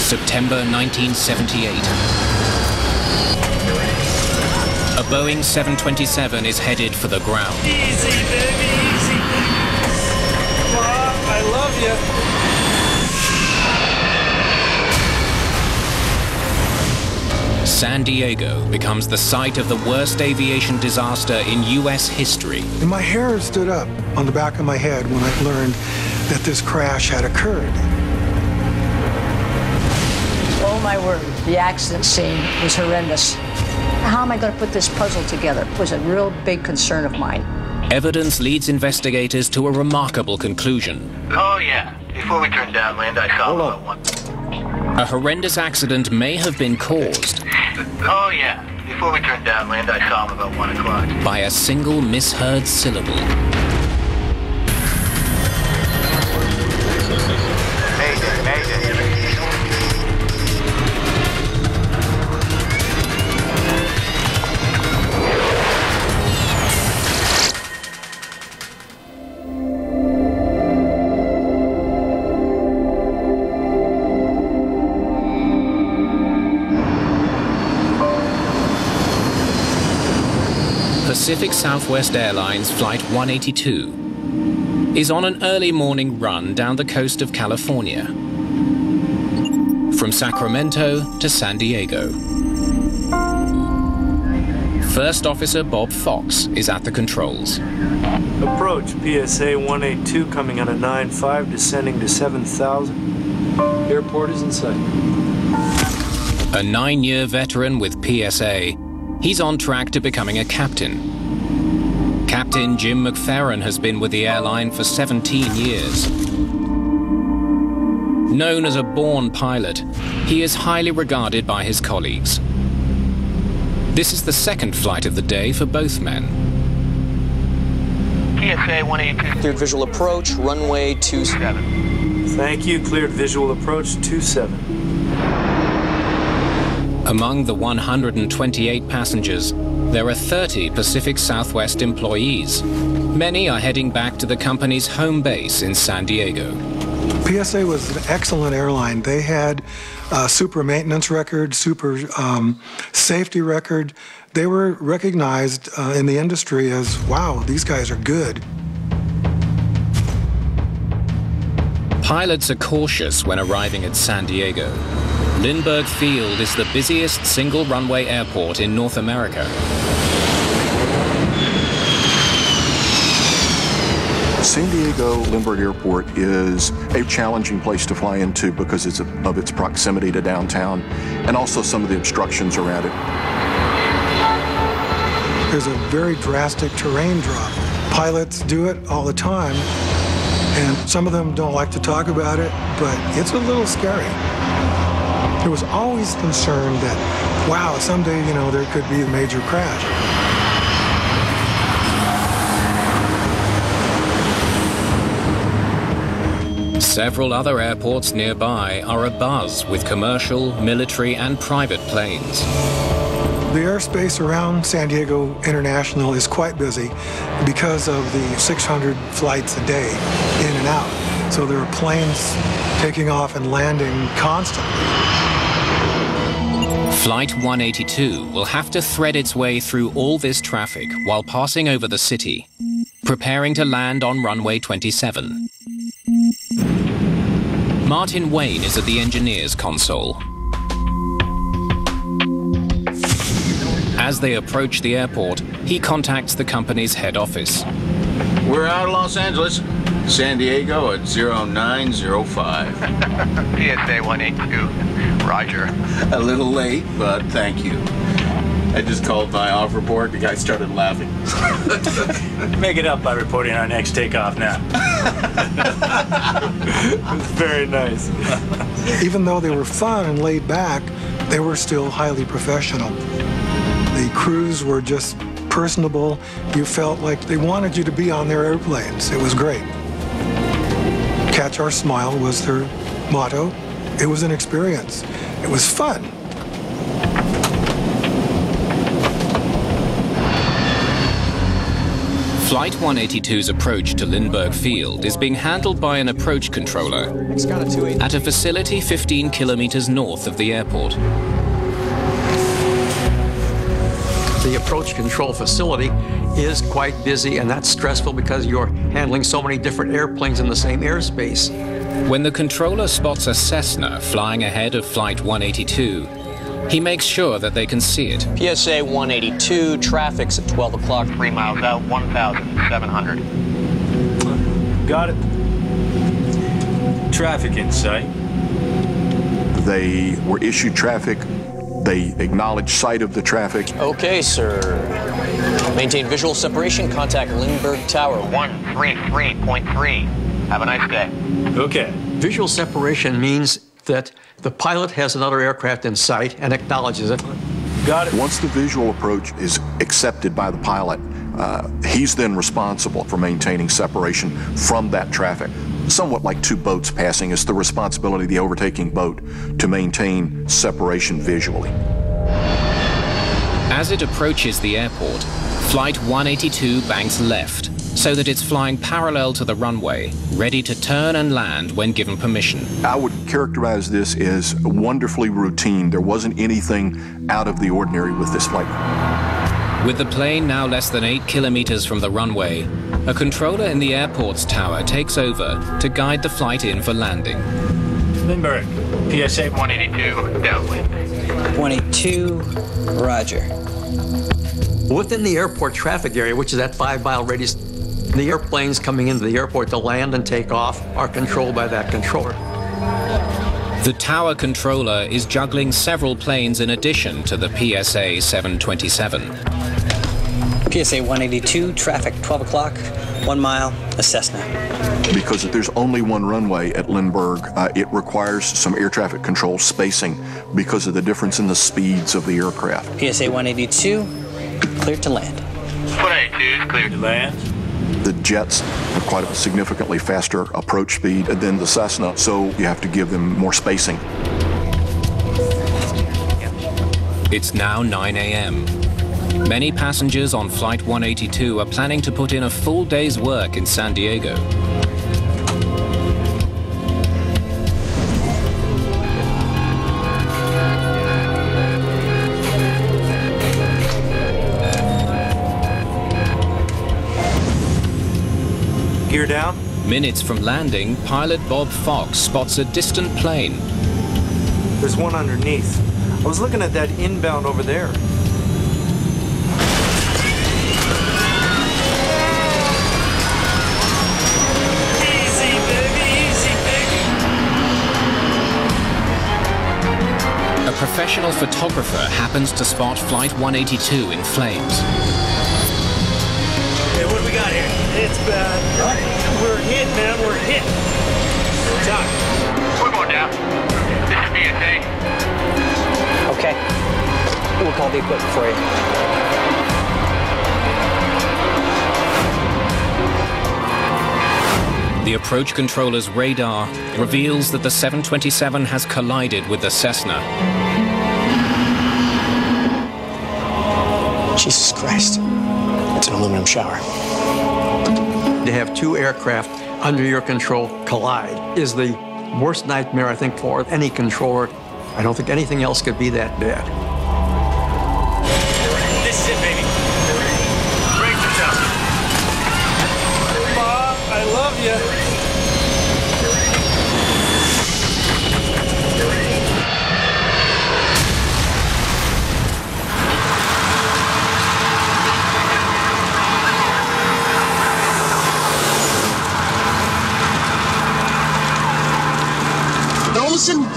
September 1978. A Boeing 727 is headed for the ground. Easy, baby, easy. Mom, I love you. San Diego becomes the site of the worst aviation disaster in U.S. history. And my hair stood up on the back of my head when I learned that this crash had occurred. Oh my word, the accident scene was horrendous. How am I going to put this puzzle together? It was a real big concern of mine. Evidence leads investigators to a remarkable conclusion. Oh yeah, before we turned downwind, I saw about one. A horrendous accident may have been caused Oh yeah, before we turned downwind, I saw him about 1 o'clock. by a single misheard syllable. Mayday, mayday. Pacific Southwest Airlines Flight 182 is on an early morning run down the coast of California, from Sacramento to San Diego. First Officer Bob Fox is at the controls. Approach, PSA 182 coming out of 9.5, descending to 7,000. Airport is in sight. A 9-year veteran with PSA, he's on track to becoming a captain. Captain Jim McFerrin has been with the airline for 17 years. Known as a born pilot, he is highly regarded by his colleagues. This is the second flight of the day for both men. PSA 182. Cleared visual approach, runway 27. Thank you, cleared visual approach 27. Among the 128 passengers, there are 30 Pacific Southwest employees. Many are heading back to the company's home base in San Diego. PSA was an excellent airline. They had a super maintenance record, super safety record. They were recognized in the industry as, wow, these guys are good. Pilots are cautious when arriving at San Diego. Lindbergh Field is the busiest single runway airport in North America. San Diego Lindbergh Airport is a challenging place to fly into because of its proximity to downtown and also some of the obstructions around it. There's a very drastic terrain drop. Pilots do it all the time, and some of them don't like to talk about it, but it's a little scary. There was always concern that, wow, someday, there could be a major crash. Several other airports nearby are abuzz with commercial, military, and private planes. The airspace around San Diego International is quite busy because of the 600 flights a day in and out. So there are planes taking off and landing constantly. Flight 182 will have to thread its way through all this traffic while passing over the city, preparing to land on runway 27. Martin Wayne is at the engineer's console. As they approach the airport, he contacts the company's head office. We're out of Los Angeles. San Diego at 0905. PSA 182. Roger. A little late, but thank you. I just called my off report. The guy started laughing. Make it up by reporting our next takeoff now. It's very nice. Even though they were fun and laid back, they were still highly professional. The crews were just personable. You felt like they wanted you to be on their airplanes. It was great. Catch our smile was their motto. It was an experience. It was fun. Flight 182's approach to Lindbergh Field is being handled by an approach controller at a facility 15 kilometers north of the airport. The approach control facility is quite busy, and that's stressful because you're handling so many different airplanes in the same airspace. When the controller spots a Cessna flying ahead of Flight 182, he makes sure that they can see it. PSA 182, traffic's at 12 o'clock. 3 miles out, 1,700. Got it. Traffic in sight. They were issued traffic. They acknowledged sight of the traffic. Okay, sir. Maintain visual separation. Contact Lindbergh Tower. 133.3. Have a nice day. Okay. Visual separation means that the pilot has another aircraft in sight and acknowledges it. Got it. Once the visual approach is accepted by the pilot, he's then responsible for maintaining separation from that traffic. Somewhat like two boats passing, it's the responsibility of the overtaking boat to maintain separation visually. As it approaches the airport, Flight 182 banks left, so that it's flying parallel to the runway, ready to turn and land when given permission. I would characterize this as wonderfully routine. There wasn't anything out of the ordinary with this flight. With the plane now less than 8 kilometers from the runway, a controller in the airport's tower takes over to guide the flight in for landing. Lindbergh, PSA 182, downwind. 182, roger. Within the airport traffic area, which is that 5-mile radius, the airplanes coming into the airport to land and take off are controlled by that controller. The tower controller is juggling several planes in addition to the PSA 727. PSA 182, traffic 12 o'clock, 1 mile, a Cessna. Because if there's only one runway at Lindbergh, it requires some air traffic control spacing because of the difference in the speeds of the aircraft. PSA 182, cleared to land. 182 is cleared to land. The jets have quite a significantly faster approach speed than the Cessna, so you have to give them more spacing. It's now 9 a.m. Many passengers on Flight 182 are planning to put in a full day's work in San Diego. Gear down. Minutes from landing, pilot Bob Fox spots a distant plane. There's one underneath. I was looking at that inbound over there. Easy, baby, easy, baby. A professional photographer happens to spot Flight 182 in flames. Hey, what do we got here? It's bad. We're hit, man. We're hit. Doc. We're going down. This is PSA. Okay. We'll call the equipment for you. The approach controller's radar reveals that the 727 has collided with the Cessna. Jesus Christ. It's an aluminum shower. To have two aircraft under your control collide is the worst nightmare, I think, for any controller. I don't think anything else could be that bad. This is it, baby. Break yourself. Bob, I love you.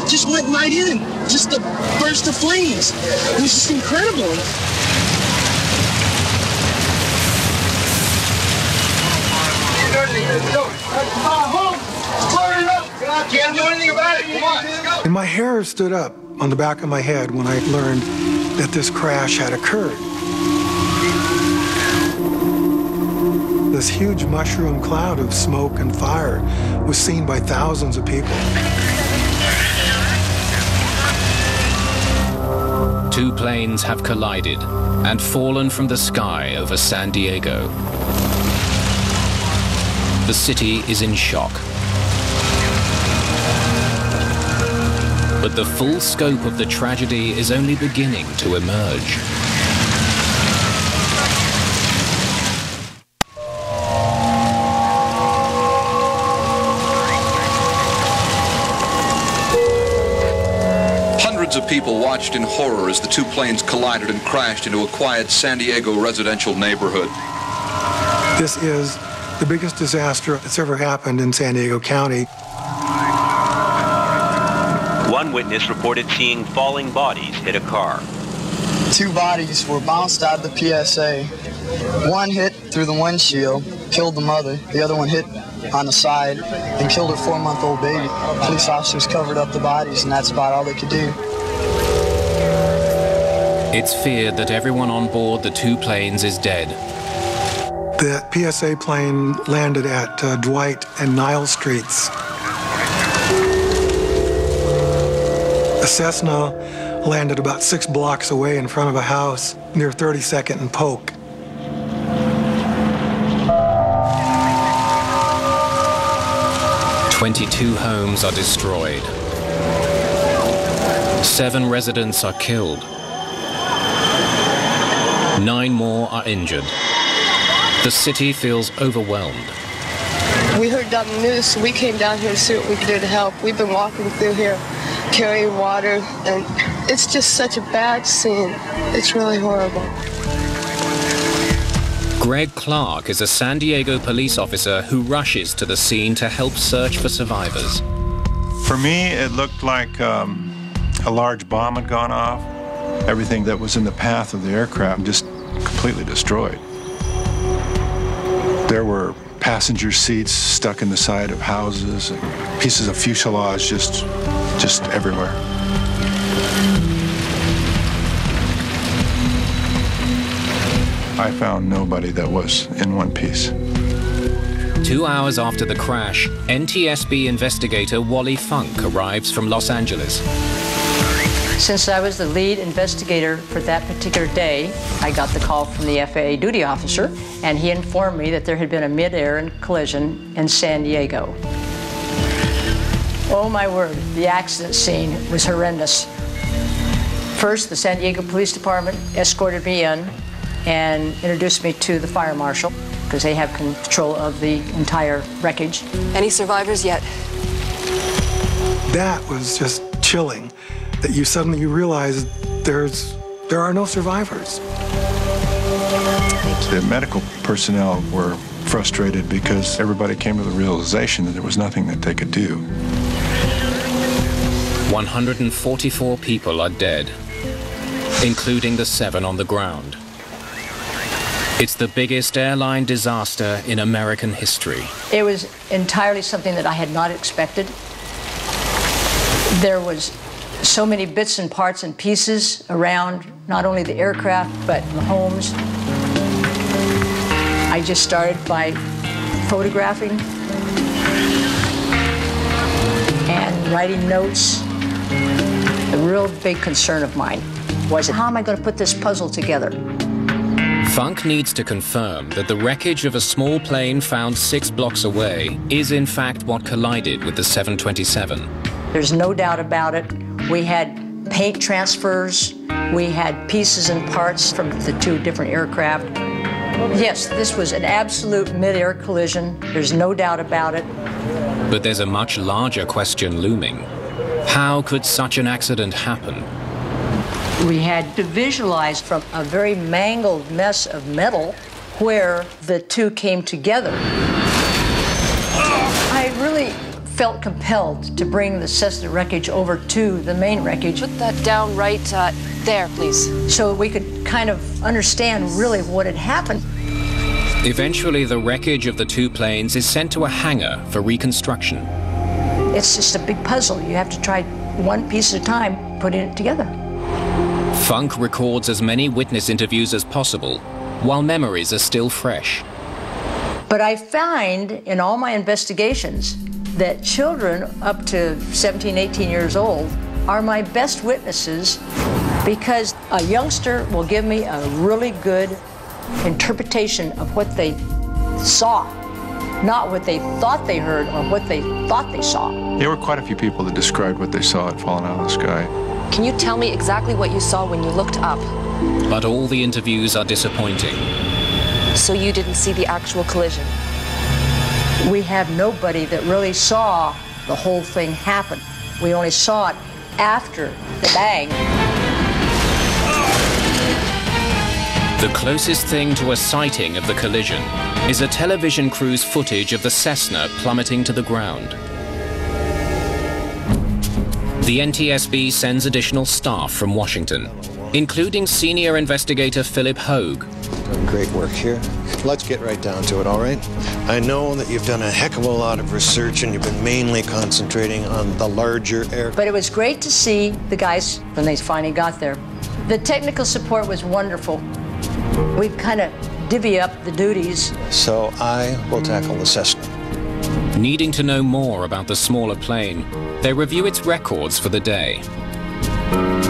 Just went right in, just a burst of flames. It was just incredible. Can't do anything about it. Come on, let's go. And my hair stood up on the back of my head when I learned that this crash had occurred. This huge mushroom cloud of smoke and fire was seen by thousands of people. Two planes have collided and fallen from the sky over San Diego. The city is in shock. But the full scope of the tragedy is only beginning to emerge. Hundreds of people watched in horror as the two planes collided and crashed into a quiet San Diego residential neighborhood. This is the biggest disaster that's ever happened in San Diego County. One witness reported seeing falling bodies hit a car. 2 bodies were bounced out of the PSA. One hit through the windshield, killed the mother. The other one hit on the side and killed her 4-month-old baby. Police officers covered up the bodies, and that's about all they could do. It's feared that everyone on board the two planes is dead. The PSA plane landed at Dwight and Nile Streets. A Cessna landed about 6 blocks away in front of a house near 32nd and Polk. "22 homes are destroyed. 7 residents are killed. 9 more are injured. The city feels overwhelmed. We heard on the news, so we came down here to see what we could do to help. We've been walking through here, carrying water, and it's just such a bad scene. It's really horrible. Greg Clark is a San Diego police officer who rushes to the scene to help search for survivors. For me, it looked like a large bomb had gone off. Everything that was in the path of the aircraft just completely destroyed. There were passenger seats stuck in the side of houses, and pieces of fuselage just everywhere. I found nobody that was in one piece. 2 hours after the crash, NTSB investigator Wally Funk arrives from Los Angeles. Since I was the lead investigator for that particular day, I got the call from the FAA duty officer, and he informed me that there had been a mid-air collision in San Diego. Oh my word, the accident scene was horrendous. First, the San Diego Police Department escorted me in and introduced me to the fire marshal, because they have control of the entire wreckage. Any survivors yet? That was just chilling, that you suddenly realize there are no survivors. The medical personnel were frustrated because everybody came to the realization that there was nothing that they could do. 144 people are dead, including the 7 on the ground. It's the biggest airline disaster in American history. It was entirely something that I had not expected. There was so many bits and parts and pieces around not only the aircraft, but the homes. I just started by photographing and writing notes. A real big concern of mine was, how am I going to put this puzzle together? Funk needs to confirm that the wreckage of a small plane found 6 blocks away is in fact what collided with the 727. There's no doubt about it. We had paint transfers. We had pieces and parts from the 2 different aircraft. Yes, this was an absolute mid-air collision. There's no doubt about it. But there's a much larger question looming. How could such an accident happen? We had to visualize from a very mangled mess of metal where the 2 came together. I really felt compelled to bring the Cessna wreckage over to the main wreckage. Put that down right there, please. So we could kind of understand really what had happened. Eventually, the wreckage of the 2 planes is sent to a hangar for reconstruction. It's just a big puzzle. You have to try one piece at a time, putting it together. Funk records as many witness interviews as possible, while memories are still fresh. But I find in all my investigations that children up to 17, 18 years old are my best witnesses, because a youngster will give me a really good interpretation of what they saw. not what they thought they heard or what they thought they saw. There were quite a few people that described what they saw had fallen out of the sky. Can you tell me exactly what you saw when you looked up? But all the interviews are disappointing. So you didn't see the actual collision? We have nobody that really saw the whole thing happen. We only saw it after the bang. The closest thing to a sighting of the collision is a television crew's footage of the Cessna plummeting to the ground. The NTSB sends additional staff from Washington, including senior investigator Philip Hogue. Great work here. Let's get right down to it, all right? I know that you've done a heck of a lot of research and you've been mainly concentrating on the larger aircraft. But it was great to see the guys when they finally got there. The technical support was wonderful. We kind of divvy up the duties. So I will tackle the Cessna. Needing to know more about the smaller plane, they review its records for the day.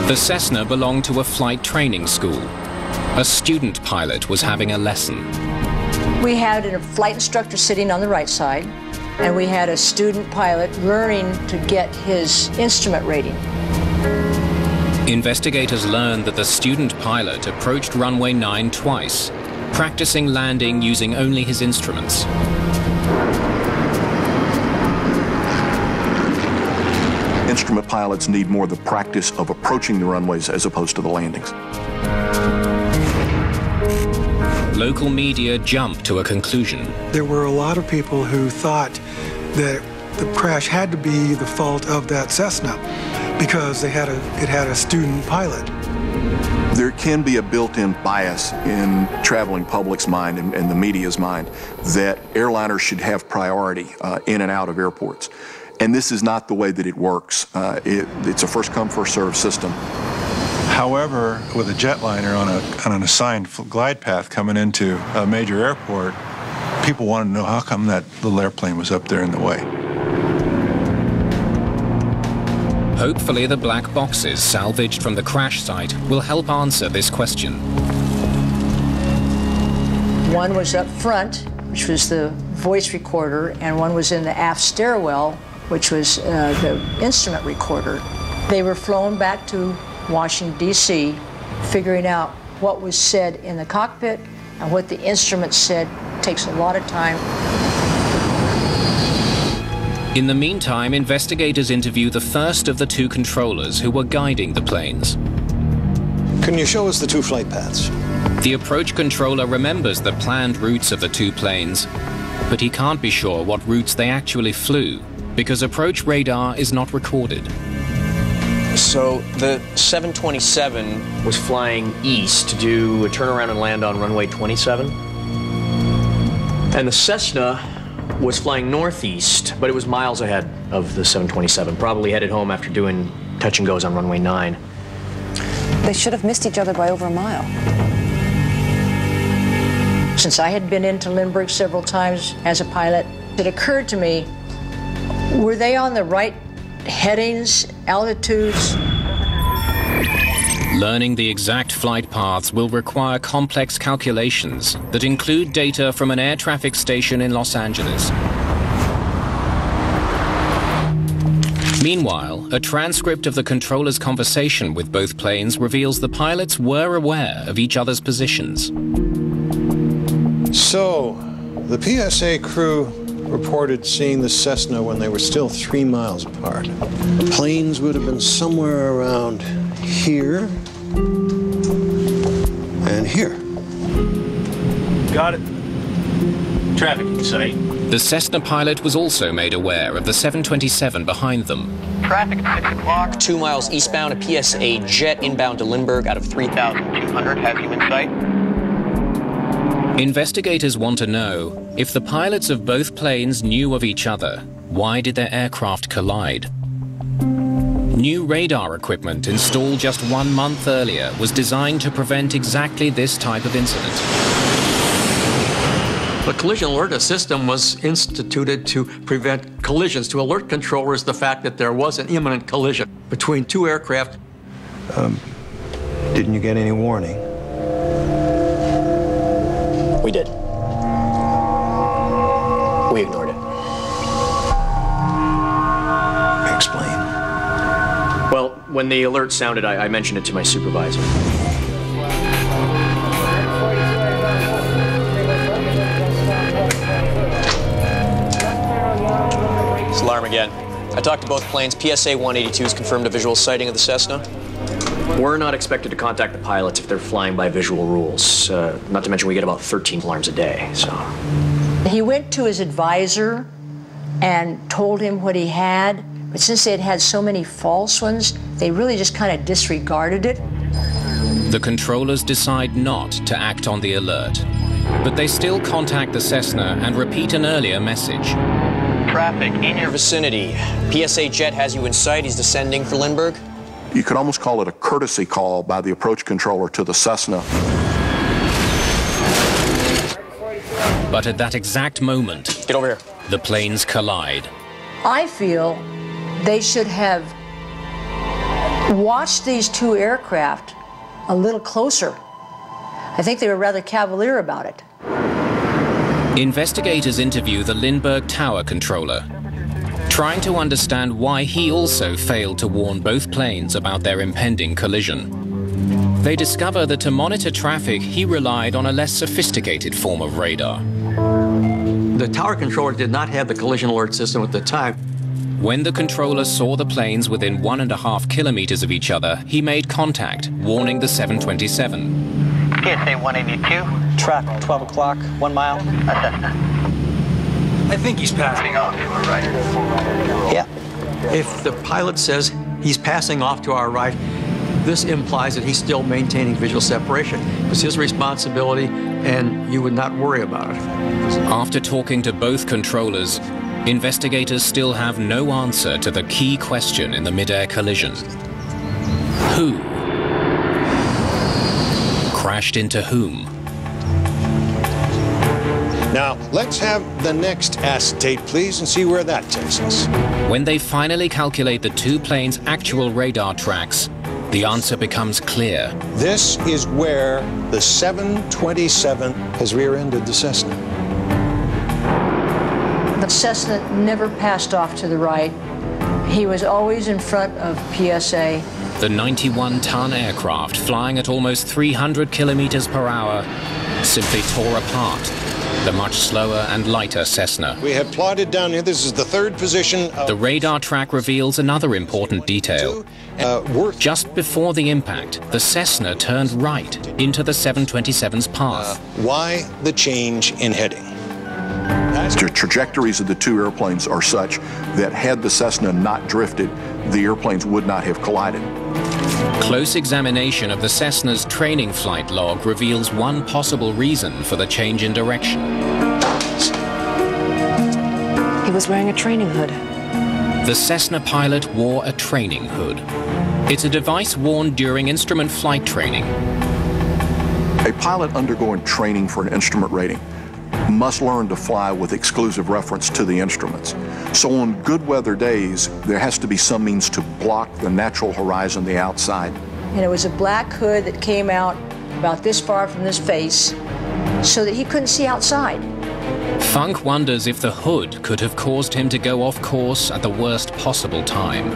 The Cessna belonged to a flight training school. A student pilot was having a lesson. We had a flight instructor sitting on the right side, and we had a student pilot learning to get his instrument rating. Investigators learned that the student pilot approached runway 9 twice, practicing landing using only his instruments. Instrument pilots need more the practice of approaching the runways as opposed to the landings. Local media jumped to a conclusion. There were a lot of people who thought that the crash had to be the fault of that Cessna because it had a student pilot. There can be a built-in bias in traveling public's mind and the media's mind that airliners should have priority in and out of airports. And this is not the way that it works. It's a first-come, first-served system. However, with a jetliner on an assigned glide path coming into a major airport, people wanted to know how come that little airplane was up there in the way. Hopefully the black boxes salvaged from the crash site will help answer this question. One was up front, which was the voice recorder, and one was in the aft stairwell, which was the instrument recorder. They were flown back to Washington, D.C., figuring out what was said in the cockpit and what the instrument said. Takes a lot of time. In the meantime, investigators interview the first of the two controllers who were guiding the planes. Can you show us the two flight paths? The approach controller remembers the planned routes of the two planes, but he can't be sure what routes they actually flew, because approach radar is not recorded. So the 727 was flying east to do a turnaround and land on runway 27. And the Cessna was flying northeast, but it was miles ahead of the 727, probably headed home after doing touch and goes on runway 9. They should have missed each other by over a mile. Since I had been into Lindbergh several times as a pilot, it occurred to me, were they on the right headings, altitudes? Learning the exact flight paths will require complex calculations that include data from an air traffic station in Los Angeles. Meanwhile, a transcript of the controller's conversation with both planes reveals the pilots were aware of each other's positions. So, the PSA crew reported seeing the Cessna when they were still 3 miles apart. The planes would have been somewhere around here and here. Got it. Traffic in sight. The Cessna pilot was also made aware of the 727 behind them. Traffic at 6 o'clock. 2 miles eastbound, a PSA jet inbound to Lindbergh out of 3,200 has you in sight. Investigators want to know, if the pilots of both planes knew of each other, why did their aircraft collide? New radar equipment installed just 1 month earlier was designed to prevent exactly this type of incident. The collision alert system was instituted to prevent collisions, to alert controllers the fact that there was an imminent collision between two aircraft. Didn't you get any warning? We did. We ignored it. Explain. Well, when the alert sounded, I mentioned it to my supervisor. It's alarm again. I talked to both planes. PSA 182 has confirmed a visual sighting of the Cessna. We're not expected to contact the pilots if they're flying by visual rules. Not to mention we get about 13 alarms a day, so. He went to his advisor and told him what he had, but since they had had so many false ones, they really just kind of disregarded it. The controllers decide not to act on the alert, but they still contact the Cessna and repeat an earlier message. Traffic in your vicinity. PSA jet has you in sight. He's descending for Lindbergh. You could almost call it a courtesy call by the approach controller to the Cessna. But at that exact moment, get over here. The planes collide. I feel they should have watched these two aircraft a little closer. I think they were rather cavalier about it. Investigators interview the Lindbergh Tower controller, trying to understand why he also failed to warn both planes about their impending collision. They discover that to monitor traffic, he relied on a less sophisticated form of radar. The tower controller did not have the collision alert system at the time. When the controller saw the planes within 1.5 kilometers of each other, he made contact, warning the 727. PSA 182. Traffic, 12 o'clock, 1 mile. I think he's passing off to our right. Yeah. If the pilot says he's passing off to our right, this implies that he's still maintaining visual separation. It's his responsibility, and you would not worry about it. After talking to both controllers, investigators still have no answer to the key question in the mid-air collision. Who crashed into whom? Now, let's have the next acetate, please, and see where that takes us. When they finally calculate the two planes' actual radar tracks, the answer becomes clear. This is where the 727 has rear-ended the Cessna. The Cessna never passed off to the right. He was always in front of PSA. The 91-ton aircraft, flying at almost 300 kilometers per hour, simply tore apart the much slower and lighter Cessna. We have plotted down here, this is the third position. The radar track reveals another important detail. Just before the impact, the Cessna turned right into the 727's path. Why the change in heading? The trajectories of the two airplanes are such that had the Cessna not drifted, the airplanes would not have collided. Close examination of the Cessna's training flight log reveals one possible reason for the change in direction. He was wearing a training hood. The Cessna pilot wore a training hood. It's a device worn during instrument flight training. A pilot undergoing training for an instrument rating must learn to fly with exclusive reference to the instruments. So on good weather days, there has to be some means to block the natural horizon, the outside. And it was a black hood that came out about this far from his face so that he couldn't see outside. Funk wonders if the hood could have caused him to go off course at the worst possible time.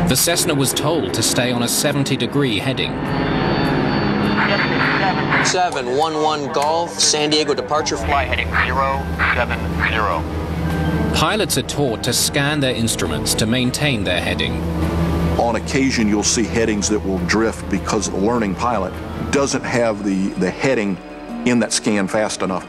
The Cessna was told to stay on a 70-degree heading. 711 Golf, San Diego departure flight heading 070. Pilots are taught to scan their instruments to maintain their heading. On occasion, you'll see headings that will drift because the learning pilot doesn't have the heading in that scan fast enough.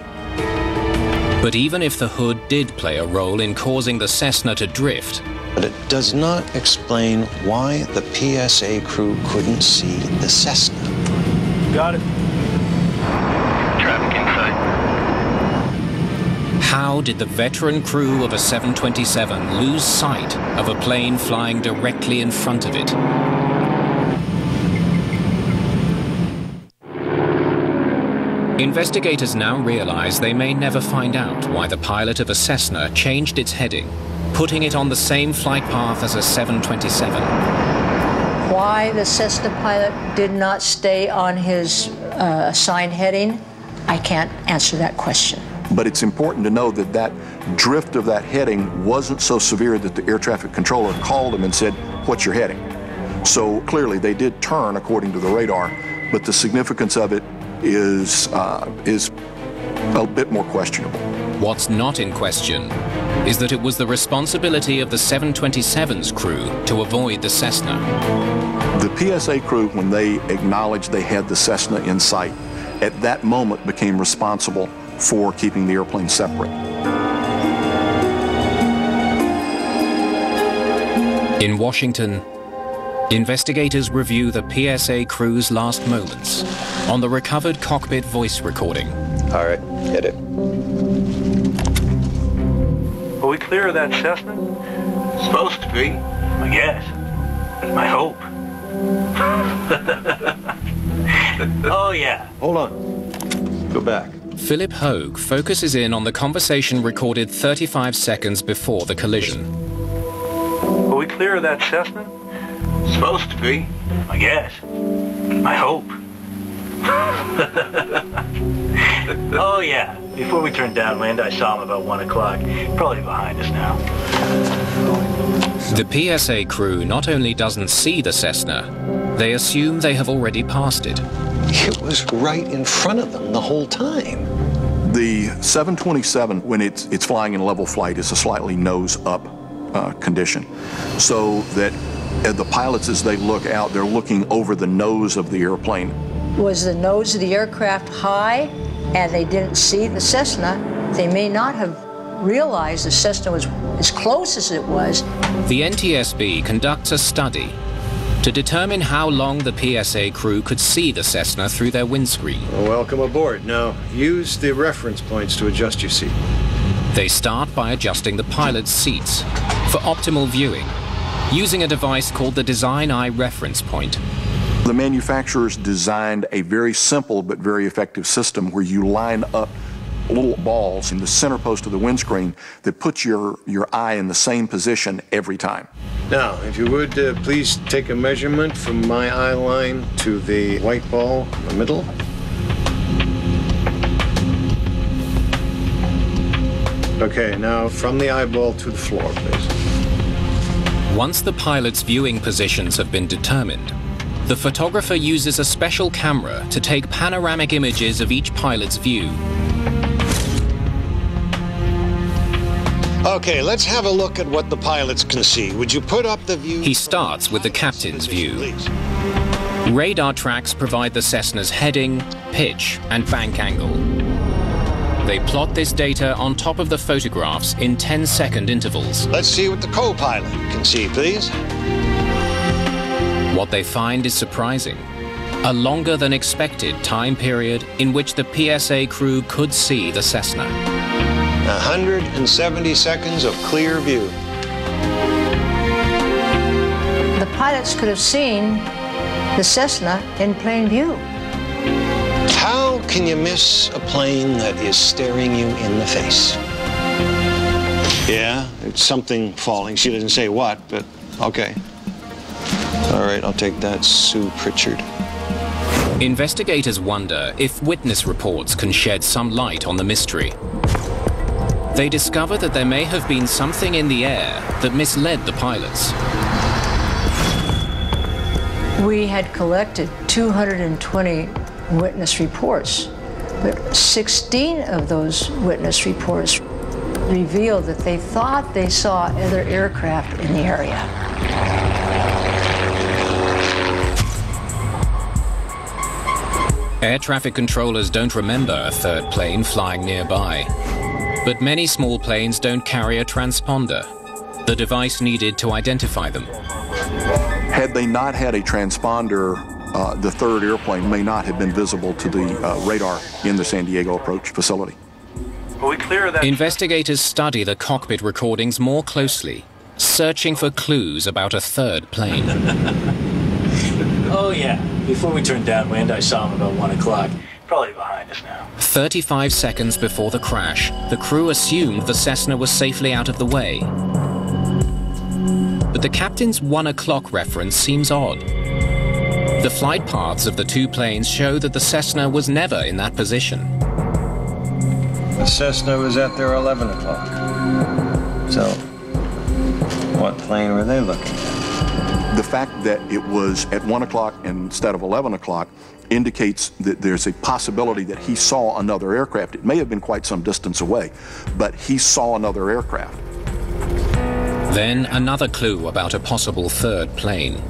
But even if the hood did play a role in causing the Cessna to drift, but it does not explain why the PSA crew couldn't see the Cessna. Got it. Traffic inside. how did the veteran crew of a 727 lose sight of a plane flying directly in front of it? Investigators now realize they may never find out why the pilot of a Cessna changed its heading, putting it on the same flight path as a 727. Why the Cessna pilot did not stay on his assigned heading, I can't answer that question. But it's important to know that that drift of that heading wasn't so severe that the air traffic controller called them and said, "What's your heading?" So clearly they did turn according to the radar, but the significance of it is a bit more questionable. What's not in question is that it was the responsibility of the 727's crew to avoid the Cessna. The PSA crew, when they acknowledged they had the Cessna in sight, at that moment became responsible for keeping the airplane separate. In Washington, investigators review the PSA crew's last moments on the recovered cockpit voice recording. All right, hit it. Are we clear of that Cessna? Supposed to be, I guess. I hope. Oh, yeah. Hold on. Go back. Philip Hogue focuses in on the conversation recorded 35 seconds before the collision. Are we clear of that Cessna? Supposed to be, I guess. I hope. Oh, yeah. Before we turned downwind, I saw him about 1 o'clock. Probably behind us now. The PSA crew not only doesn't see the Cessna, they assume they have already passed it. It was right in front of them the whole time. The 727, when it's flying in level flight, is a slightly nose-up condition. So that the pilots, as they look out, they're looking over the nose of the airplane. Was the nose of the aircraft high and they didn't see the Cessna, they may not have realized the Cessna was as close as it was. The NTSB conducts a study to determine how long the PSA crew could see the Cessna through their windscreen. Welcome aboard. Now, use the reference points to adjust your seat. They start by adjusting the pilot's seats for optimal viewing, using a device called the Design Eye Reference Point. The manufacturers designed a very simple but very effective system where you line up little balls in the center post of the windscreen that puts your eye in the same position every time. Now, if you would, please take a measurement from my eye line to the white ball in the middle. Okay, now from the eyeball to the floor, please. Once the pilot's viewing positions have been determined, the photographer uses a special camera to take panoramic images of each pilot's view. Okay, let's have a look at what the pilots can see. Would you put up the view? He starts with the captain's view. Radar tracks provide the Cessna's heading, pitch, and bank angle. They plot this data on top of the photographs in 10-second intervals. Let's see what the co-pilot can see, please. What they find is surprising. A longer than expected time period in which the PSA crew could see the Cessna. 170 seconds of clear view. The pilots could have seen the Cessna in plain view. How can you miss a plane that is staring you in the face? Yeah, it's something falling. She doesn't say what, but okay. All right, I'll take that, Sue Pritchard. Investigators wonder if witness reports can shed some light on the mystery. They discover that there may have been something in the air that misled the pilots. We had collected 220 witness reports, but 16 of those witness reports revealed that they thought they saw other aircraft in the area. Air traffic controllers don't remember a third plane flying nearby. But many small planes don't carry a transponder, the device needed to identify them. Had they not had a transponder, the third airplane may not have been visible to the radar in the San Diego approach facility. Are we clear of that? Investigators study the cockpit recordings more closely, searching for clues about a third plane. Oh, yeah. Before we turned downwind, I saw him about 1 o'clock. Probably behind us now. 35 seconds before the crash, the crew assumed the Cessna was safely out of the way. But the captain's 1 o'clock reference seems odd. The flight paths of the two planes show that the Cessna was never in that position. The Cessna was at their 11 o'clock. So, what plane were they looking at? The fact that it was at 1 o'clock instead of 11 o'clock indicates that there's a possibility that he saw another aircraft. It may have been quite some distance away, but he saw another aircraft. Then another clue about a possible third plane.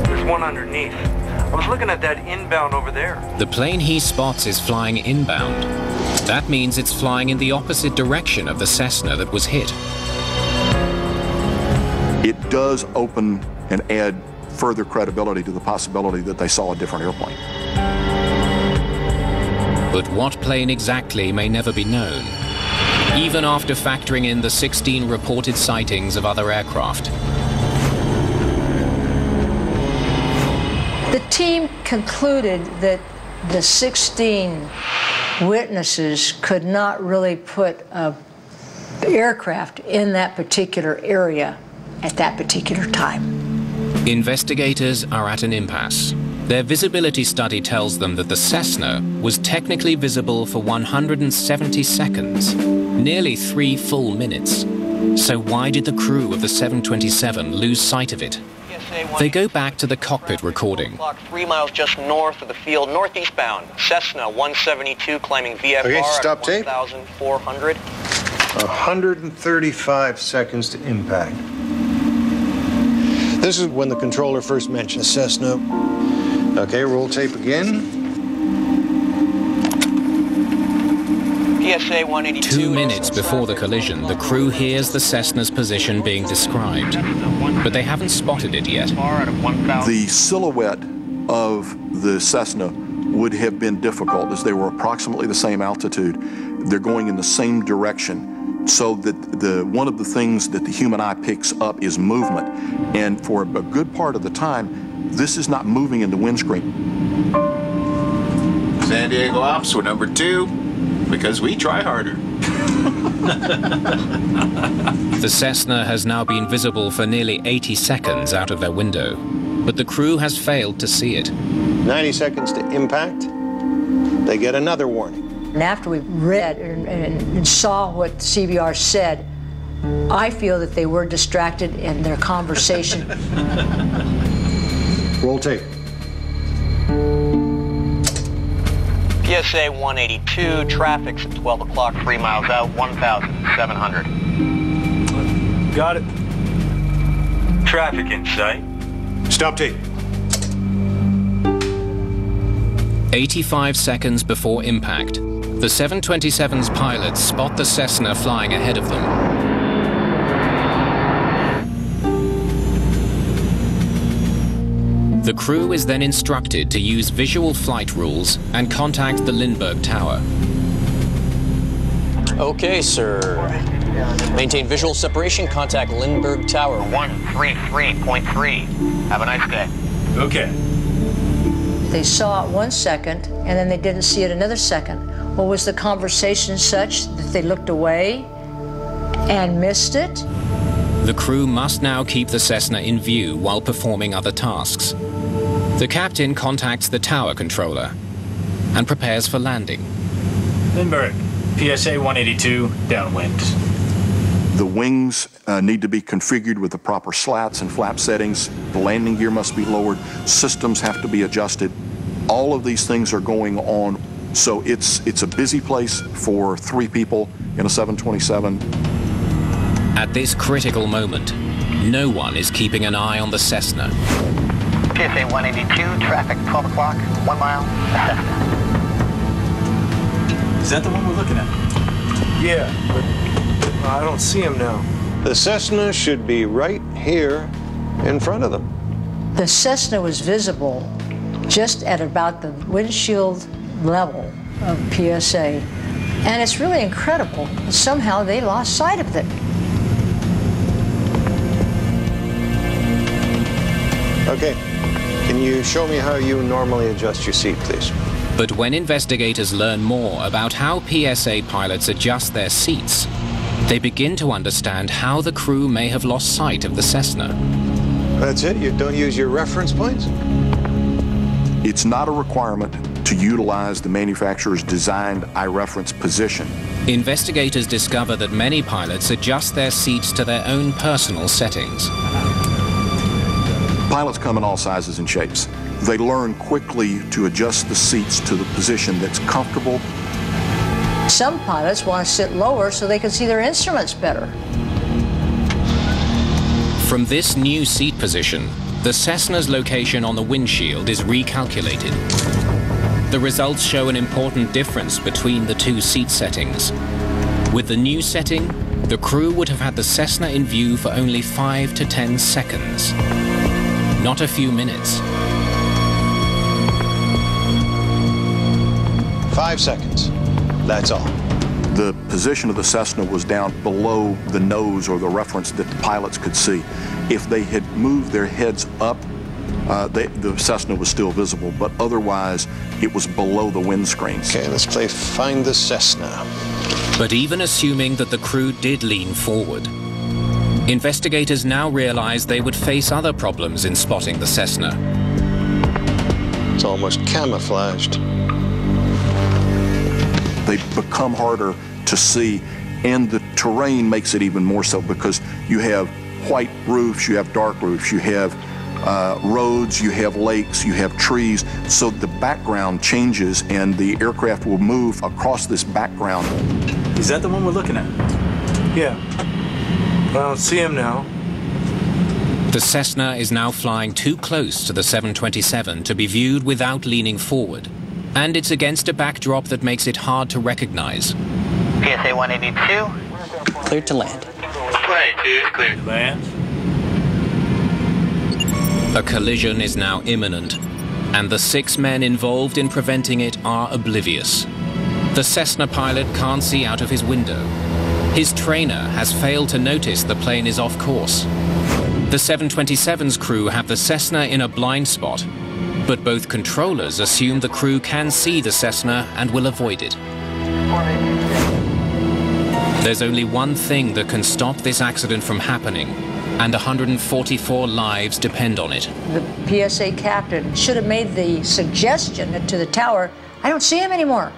There's one underneath. I was looking at that inbound over there. The plane he spots is flying inbound. That means it's flying in the opposite direction of the Cessna that was hit. It does open and add further credibility to the possibility that they saw a different airplane. But what plane exactly may never be known, even after factoring in the 16 reported sightings of other aircraft. The team concluded that the 16 witnesses could not really put an aircraft in that particular area at that particular time. Investigators are at an impasse. Their visibility study tells them that the Cessna was technically visible for 170 seconds, nearly 3 full minutes. So why did the crew of the 727 lose sight of it? They go back to the cockpit recording. 3 miles just north of the field, northeastbound. Cessna 172 climbing VFR Okay, stop at tape. 1,400. 135 seconds to impact. This is when the controller first mentioned the Cessna. Okay, roll tape again. PSA 182. 2 minutes before the collision, the crew hears the Cessna's position being described, but they haven't spotted it yet. The silhouette of the Cessna would have been difficult as they were approximately the same altitude. They're going in the same direction. So that one of the things that the human eye picks up is movement. And for a good part of the time, this is not moving in the windscreen. San Diego Ops were number 2 because we try harder. The Cessna has now been visible for nearly 80 seconds out of their window, but the crew has failed to see it. 90 seconds to impact. They get another warning. And after we read and saw what CBR said, I feel that they were distracted in their conversation. Roll tape. PSA 182, traffic's at 12 o'clock, 3 miles out, 1,700. Got it. Traffic in sight. Stop tape. 85 seconds before impact, the 727's pilots spot the Cessna flying ahead of them. The crew is then instructed to use visual flight rules and contact the Lindbergh Tower. Okay, sir. Maintain visual separation, contact Lindbergh Tower 133.3. Have a nice day. Okay. They saw it 1 second, and then they didn't see it another second. Well, was the conversation such that they looked away and missed it? The crew must now keep the Cessna in view while performing other tasks. The captain contacts the tower controller and prepares for landing. Lindbergh, PSA 182, downwind. The wings need to be configured with the proper slats and flap settings. The landing gear must be lowered. Systems have to be adjusted. All of these things are going on. So it's a busy place for 3 people in a 727. At this critical moment, no one is keeping an eye on the Cessna. PSA 182, traffic 12 o'clock, 1 mile, Cessna. Is that the one we're looking at? Yeah, but I don't see him now. The Cessna should be right here in front of them. The Cessna was visible just at about the windshield level of PSA. And it's really incredible. Somehow they lost sight of it. Okay, can you show me how you normally adjust your seat, please? But when investigators learn more about how PSA pilots adjust their seats, they begin to understand how the crew may have lost sight of the Cessna. That's it? You don't use your reference points? It's not a requirement to utilize the manufacturer's designed I-reference position. Investigators discover that many pilots adjust their seats to their own personal settings. Pilots come in all sizes and shapes. They learn quickly to adjust the seats to the position that's comfortable. Some pilots want to sit lower so they can see their instruments better. From this new seat position, the Cessna's location on the windshield is recalculated. The results show an important difference between the two seat settings. With the new setting, the crew would have had the Cessna in view for only 5 to 10 seconds, not a few minutes. 5 seconds, that's all. The position of the Cessna was down below the nose or the reference that the pilots could see. If they had moved their heads up, the Cessna was still visible, but otherwise it was below the windscreen. Okay, let's play Find the Cessna. But even assuming that the crew did lean forward, investigators now realize they would face other problems in spotting the Cessna. It's almost camouflaged. They become harder to see, and the terrain makes it even more so because you have white roofs, you have dark roofs, you have roads, you have lakes, you have trees, so the background changes and the aircraft will move across this background. Is that the one we're looking at? Yeah, but I don't see him now. The Cessna is now flying too close to the 727 to be viewed without leaning forward. And it's against a backdrop that makes it hard to recognize. PSA 182. Cleared to land. 182, cleared to land. A collision is now imminent, and the 6 men involved in preventing it are oblivious. The Cessna pilot can't see out of his window. His trainer has failed to notice the plane is off course. The 727's crew have the Cessna in a blind spot, but both controllers assume the crew can see the Cessna and will avoid it. There's only one thing that can stop this accident from happening, and 144 lives depend on it. The PSA captain should have made the suggestion to the tower, I don't see him anymore.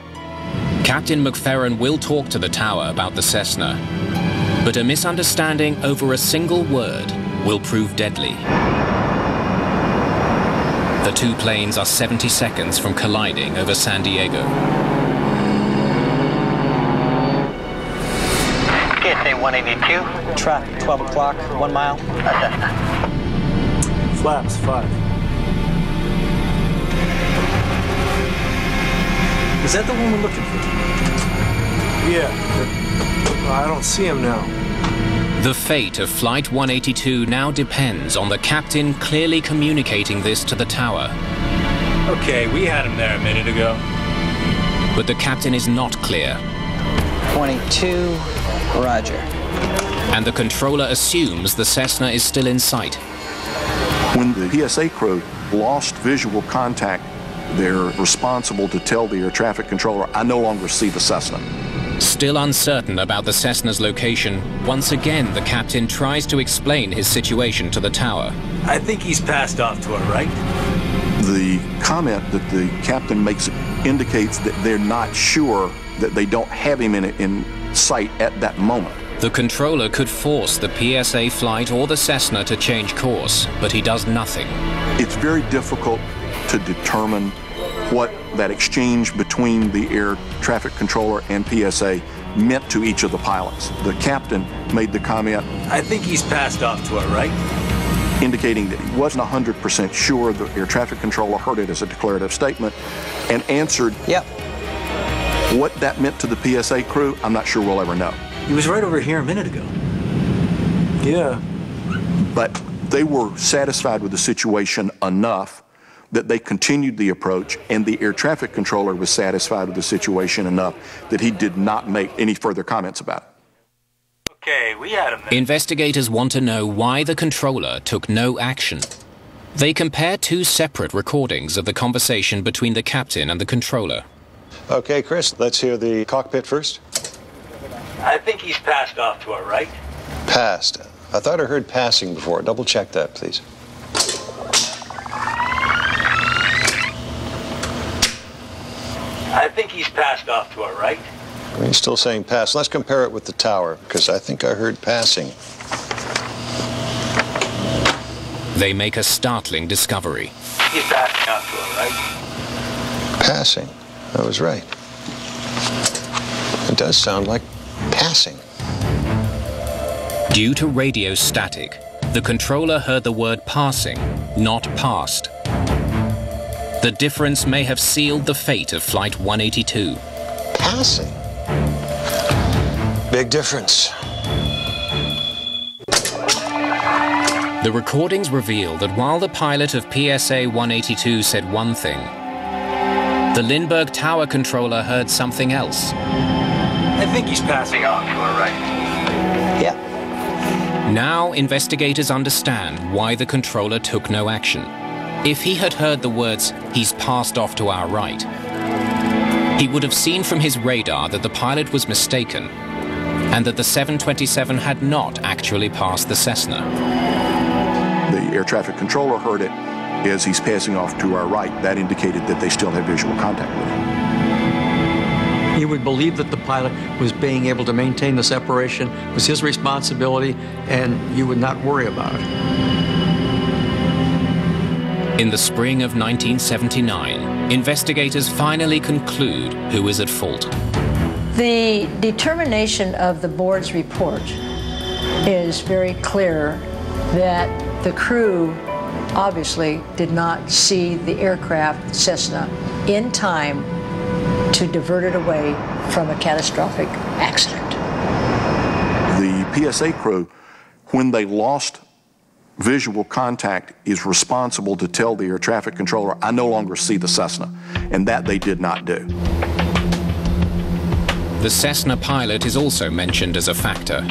Captain McFerrin will talk to the tower about the Cessna, but a misunderstanding over a single word will prove deadly. The two planes are 70 seconds from colliding over San Diego. PSA 182. Traffic 12 o'clock, 1 mile. Flaps 5. Is that the one we're looking for? Yeah, but I don't see him now. The fate of Flight 182 now depends on the captain clearly communicating this to the tower. Okay, we had him there a minute ago. But the captain is not clear. 22, roger. And the controller assumes the Cessna is still in sight. When the PSA crew lost visual contact, they're responsible to tell the air traffic controller, I no longer see the Cessna. Still uncertain about the Cessna's location, once again the captain tries to explain his situation to the tower. I think he's passed off to our right. The comment that the captain makes indicates that they're not sure, that they don't have him in sight at that moment. The controller could force the PSA flight or the Cessna to change course, but he does nothing. It's very difficult to determine what that exchange between the air traffic controller and PSA meant to each of the pilots. The captain made the comment, I think he's passed off to our right, indicating that he wasn't 100% sure. The air traffic controller heard it as a declarative statement and answered, yep. What that meant to the PSA crew, I'm not sure we'll ever know. He was right over here a minute ago. Yeah. But they were satisfied with the situation enough that they continued the approach, and the air traffic controller was satisfied with the situation enough that he did not make any further comments about it. Okay, we had him there. Investigators want to know why the controller took no action. They compare two separate recordings of the conversation between the captain and the controller. Okay, Chris, let's hear the cockpit first. I think he's passed off to our right. Passed. I thought I heard passing before. Double check that, please. I think he's passed off to our right. He's still saying pass. Let's compare it with the tower, because I think I heard passing. They make a startling discovery. He's passing off to our right. Passing. I was right. It does sound like passing. Due to radio static, the controller heard the word passing, not passed. The difference may have sealed the fate of Flight 182. Passing? Big difference. The recordings reveal that while the pilot of PSA 182 said one thing, the Lindbergh Tower controller heard something else. I think he's passing off to our right. Yeah. Now investigators understand why the controller took no action. If he had heard the words, "He's passed off to our right," he would have seen from his radar that the pilot was mistaken and that the 727 had not actually passed the Cessna. The air traffic controller heard it as he's passing off to our right. That indicated that they still have visual contact with him. He would believe that the pilot was being able to maintain the separation, was his responsibility, and you would not worry about it. In the spring of 1979, investigators finally conclude who is at fault. The determination of the board's report is very clear that the crew obviously did not see the aircraft Cessna in time to divert it away from a catastrophic accident. The PSA crew, when they lost visual contact, is responsible to tell the air traffic controller, "I no longer see the Cessna," and that they did not do. The Cessna pilot is also mentioned as a factor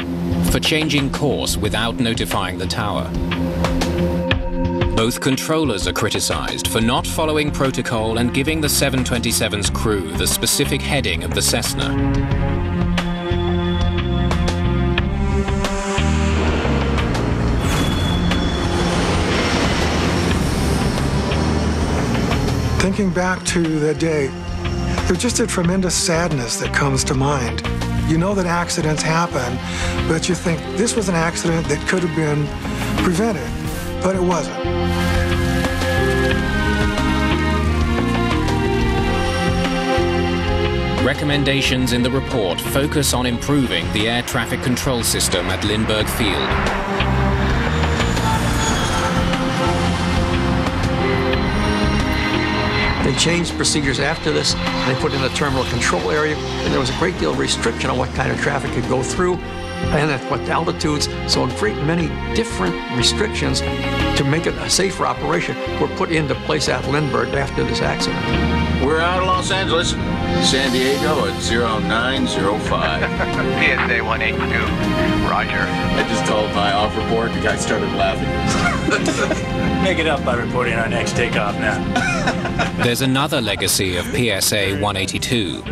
for changing course without notifying the tower. Both controllers are criticized for not following protocol and giving the 727's crew the specific heading of the Cessna. Thinking back to that day, there's just a tremendous sadness that comes to mind. You know that accidents happen, but you think this was an accident that could have been prevented, but it wasn't. Recommendations in the report focus on improving the air traffic control system at Lindbergh Field. They changed procedures after this. They put in a terminal control area, and there was a great deal of restriction on what kind of traffic could go through and at what altitudes. So a great many different restrictions to make it a safer operation were put into place at Lindbergh after this accident. We're out of Los Angeles, San Diego at 0905. PSA 182, roger. I just told my off report, the guy started laughing. Make it up by reporting our next takeoff now. There's another legacy of PSA 182.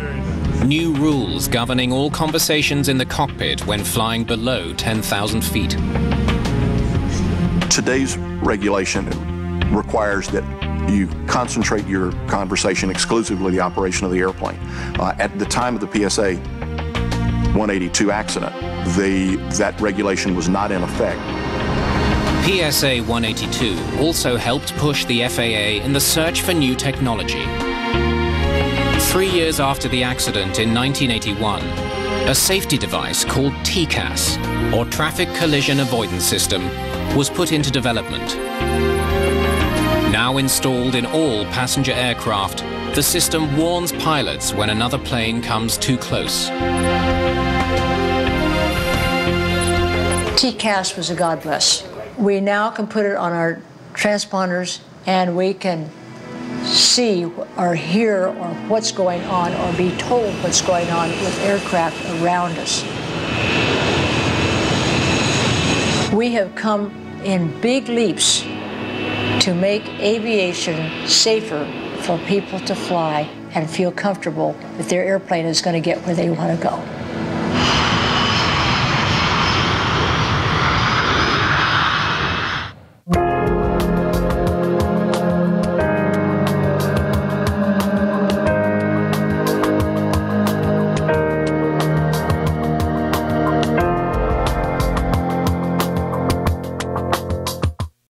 New rules governing all conversations in the cockpit when flying below 10,000 feet. Today's regulation requires that you concentrate your conversation exclusively on the operation of the airplane. At the time of the PSA 182 accident, that regulation was not in effect. PSA 182 also helped push the FAA in the search for new technology. 3 years after the accident in 1981, a safety device called TCAS, or Traffic Collision Avoidance System, was put into development. Now installed in all passenger aircraft, the system warns pilots when another plane comes too close. TCAS was a God bless. We now can put it on our transponders and we can see or hear or what's going on or be told what's going on with aircraft around us. We have come in big leaps to make aviation safer for people to fly and feel comfortable that their airplane is going to get where they want to go.